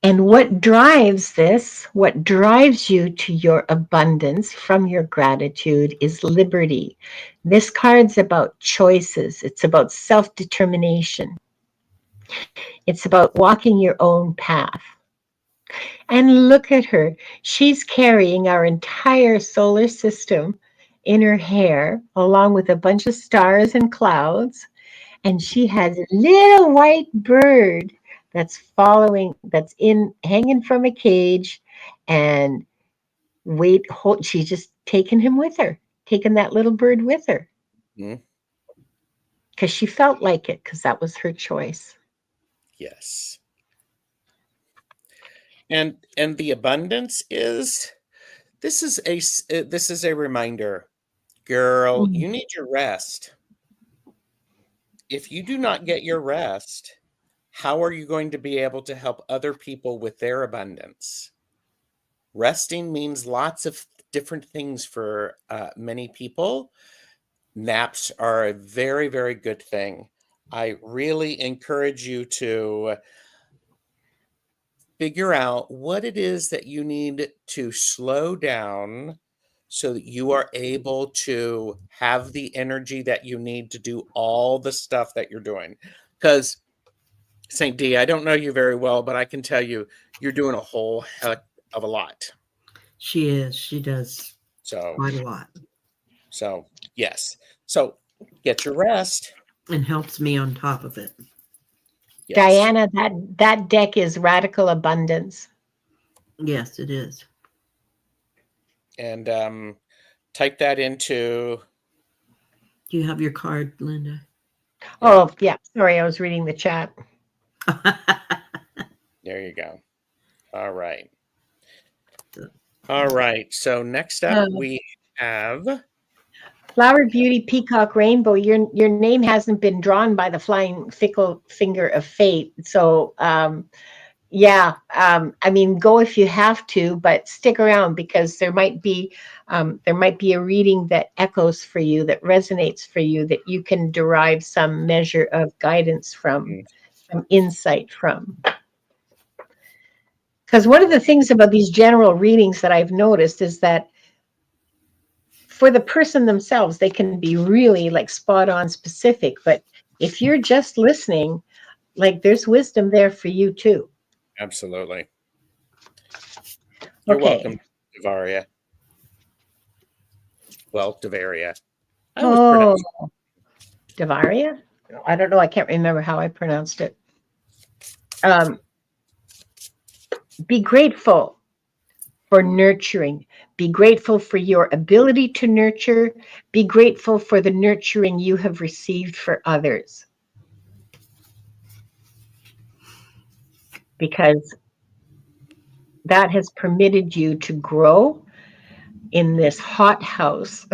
And what drives this, what drives you to your abundance from your gratitude is liberty. This card's about choices. It's about self-determination. It's about walking your own path. And look at her. She's carrying our entire solar system in her hair, along with a bunch of stars and clouds. And she has a little white bird that's hanging from a cage, and she's just taken him with her, taken that little bird with her. Because she felt like it, because that was her choice. Yes. And the abundance is this is a reminder, girl, you need your rest. If you do not get your rest, how are you going to be able to help other people with their abundance? Resting means lots of different things for many people. Naps are a very, very good thing. I really encourage you to figure out what it is that you need to slow down so that you are able to have the energy that you need to do all the stuff that you're doing. Because St. D, I don't know you very well, but I can tell you, you're doing a whole heck of a lot. She is. She does quite a lot. So, yes. So, get your rest. And helps me on top of it. Yes. Diana, that deck is Radical Abundance. Yes, it is. And type that into... Do you have your card, Linda? Oh, yeah. Sorry, I was reading the chat. There you go. All right. All right. So next up we have Flower Beauty Peacock Rainbow. Your name hasn't been drawn by the flying fickle finger of fate. So yeah, I mean, go if you have to, but stick around because there might be a reading that echoes for you, that resonates for you, that you can derive some measure of guidance from, some insight from. Because one of the things about these general readings that I've noticed is that for the person themselves, they can be really like spot on specific. But if you're just listening, like there's wisdom there for you too. Absolutely. You're welcome, Devaria. Well, Devaria. Devaria? I don't know. I can't remember how I pronounced it. Be grateful for nurturing. Be grateful for your ability to nurture. Be grateful for the nurturing you have received for others. Because that has permitted you to grow in this hothouse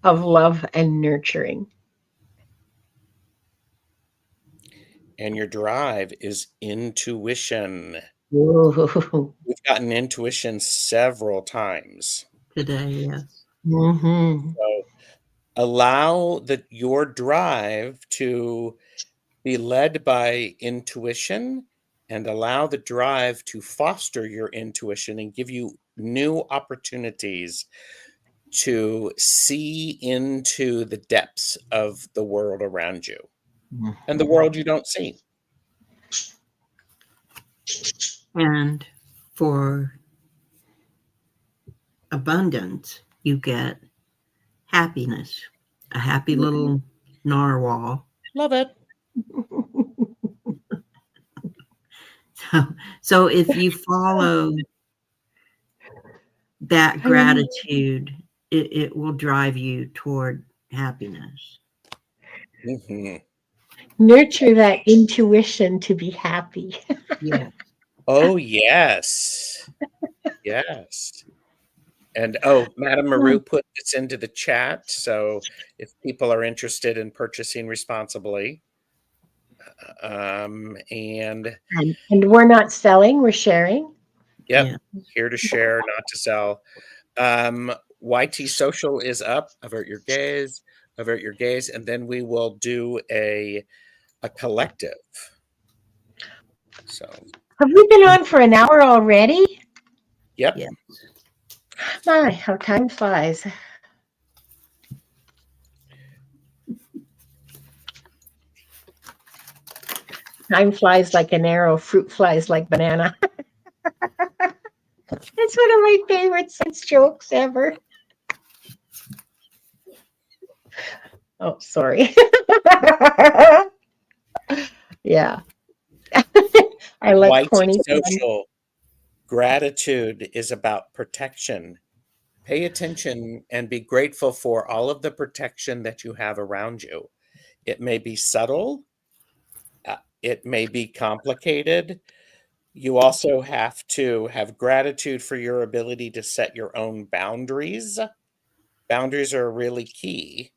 of love and nurturing. And your drive is intuition. Ooh. We've gotten intuition several times today, yes. Mm-hmm. So allow your drive to be led by intuition, and allow the drive to foster your intuition and give you new opportunities to see into the depths of the world around you and the world you don't see. And for abundance, you get happiness, a happy little narwhal. Love it. So if you follow that gratitude, it will drive you toward happiness. Mm-hmm. Nurture that intuition to be happy. Yeah. Oh, yes. Yes. And Madame Maru put this into the chat. So if people are interested in purchasing responsibly, and we're not selling, we're sharing. Yep. Yeah. Here to share, not to sell. YT Social is up. Avert your gaze, and then we will do a collective. So have we been on for an hour already? Yep. Yeah. My, how time flies. Time flies like an arrow, fruit flies like banana. It's one of my favorite sense jokes ever. Oh, sorry. Yeah. I like corny. Social gratitude is about protection. Pay attention and be grateful for all of the protection that you have around you. It may be subtle. It may be complicated, You also have to have gratitude for your ability to set your own boundaries. Boundaries are really key.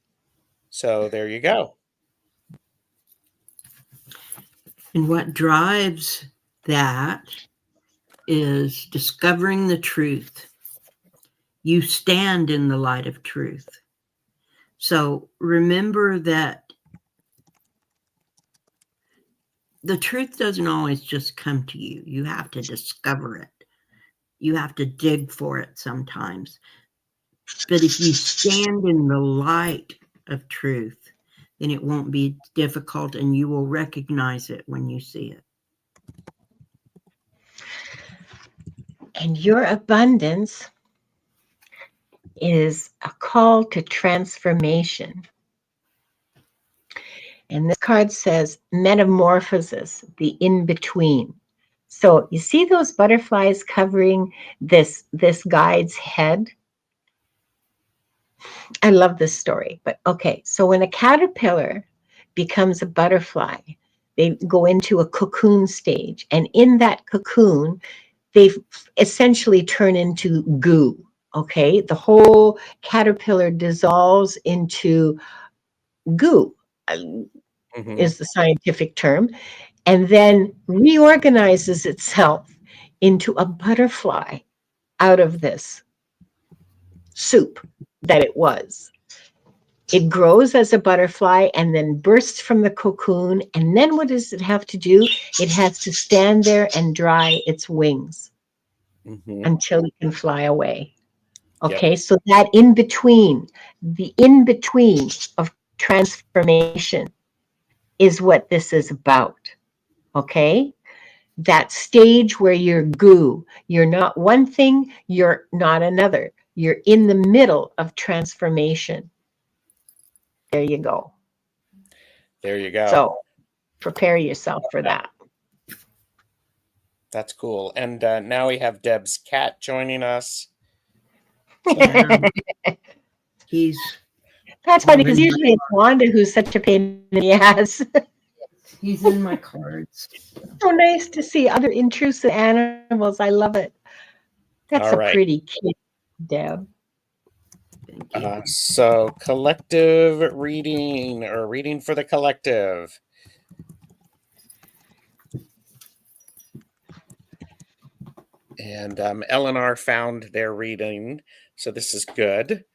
So there you go. And what drives that is discovering the truth. You stand in the light of truth. So remember that the truth doesn't always just come to you. You have to discover it. You have to dig for it sometimes. But if you stand in the light of truth, then it won't be difficult and you will recognize it when you see it. And your abundance is a call to transformation. And this card says metamorphosis, the in-between. So you see those butterflies covering this guide's head? I love this story, but okay. So when a caterpillar becomes a butterfly, they go into a cocoon stage. And in that cocoon, they essentially turn into goo. Okay. The whole caterpillar dissolves into goo, is the scientific term, and then reorganizes itself into a butterfly out of this soup that it was. It grows as a butterfly and then bursts from the cocoon. And then what does it have to do? It has to stand there and dry its wings until it can fly away. Okay, yep. So that the in between of transformation is what this is about. Okay, that stage where you're goo, you're not one thing, you're not another. You're in the middle of transformation. There you go. There you go. So prepare yourself for that. That's cool. And now we have Deb's cat joining us. Yeah. That's funny because usually it's Wanda who's such a pain in the ass. He's in my cards. So nice to see other intrusive animals. I love it. That's a pretty kid, Deb. So collective reading, or reading for the collective. And Eleanor found their reading, so this is good.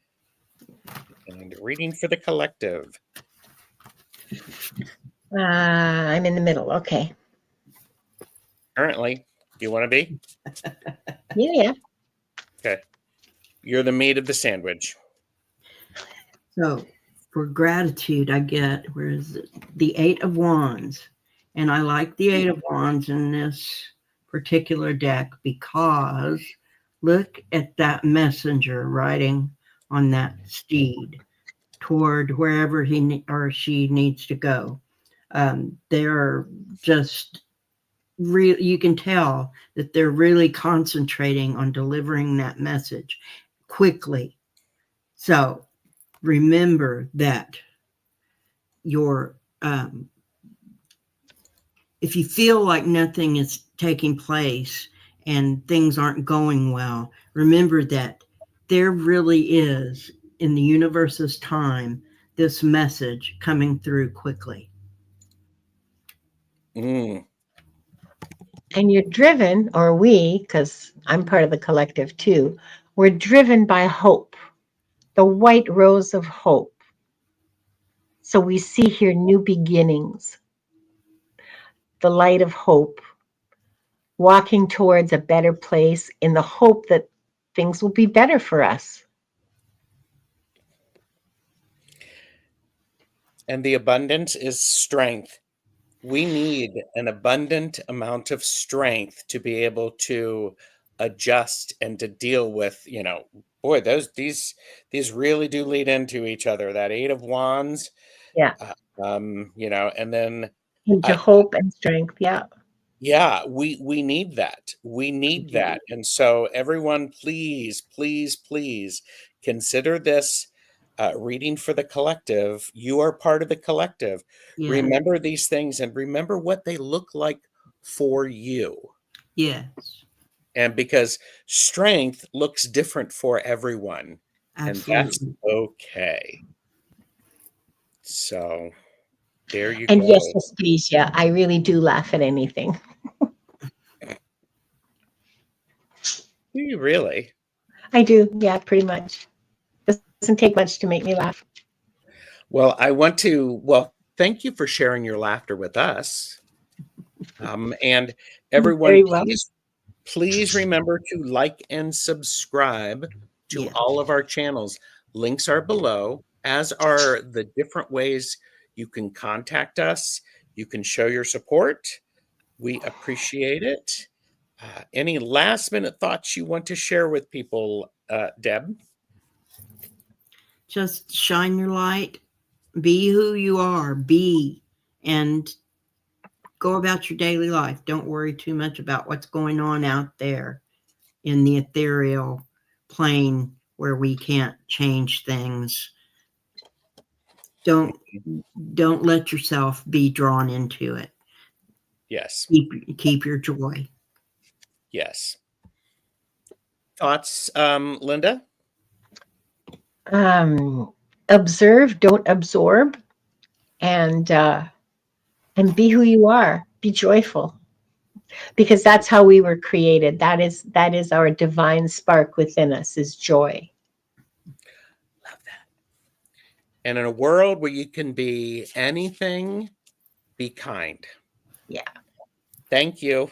And reading for the collective. I'm in the middle. Okay. Currently, do you want to be? Yeah. Okay. You're the meat of the sandwich. So for gratitude, I get, where is it? The Eight of Wands. And I like the Eight of Wands in this particular deck because look at that messenger riding on that steed toward wherever he or she needs to go. They're just you can tell that they're really concentrating on delivering that message quickly. So remember that your if you feel like nothing is taking place and things aren't going well, remember that there really is, in the universe's time, this message coming through quickly. And you're driven, or we, because I'm part of the collective too, we're driven by hope, the white rose of hope. So we see here new beginnings, the light of hope, walking towards a better place in the hope that things will be better for us. And the abundance is strength. We need an abundant amount of strength to be able to adjust and to deal with, boy, these really do lead into each other. That Eight of Wands. Yeah. And then into hope and strength. Yeah. Yeah, we need that. We need that. And so everyone, please, please, please consider this reading for the collective. You are part of the collective. Yeah. Remember these things and remember what they look like for you. Yes. And because strength looks different for everyone, and that's Absolutely. okay. So there you And yes, go. Aspasia, I really do laugh at anything. Do you really? I do, yeah, pretty much. Doesn't take much to make me laugh. Well, thank you for sharing your laughter with us. And everyone, Very well. please remember to like and subscribe to Yeah. all of our channels. Links are below, as are the different ways you can contact us. You can show your support. We appreciate it. Any last minute thoughts you want to share with people, Deb? Just shine your light. Be who you are. And go about your daily life. Don't worry too much about what's going on out there in the ethereal plane where we can't change things. Don't let yourself be drawn into it. Yes. Keep your joy. Yes. Thoughts, Linda? Observe, don't absorb, and be who you are. Be joyful, because that's how we were created. That is our divine spark within us, is joy. Love that. And in a world where you can be anything, be kind. Yeah. Thank you.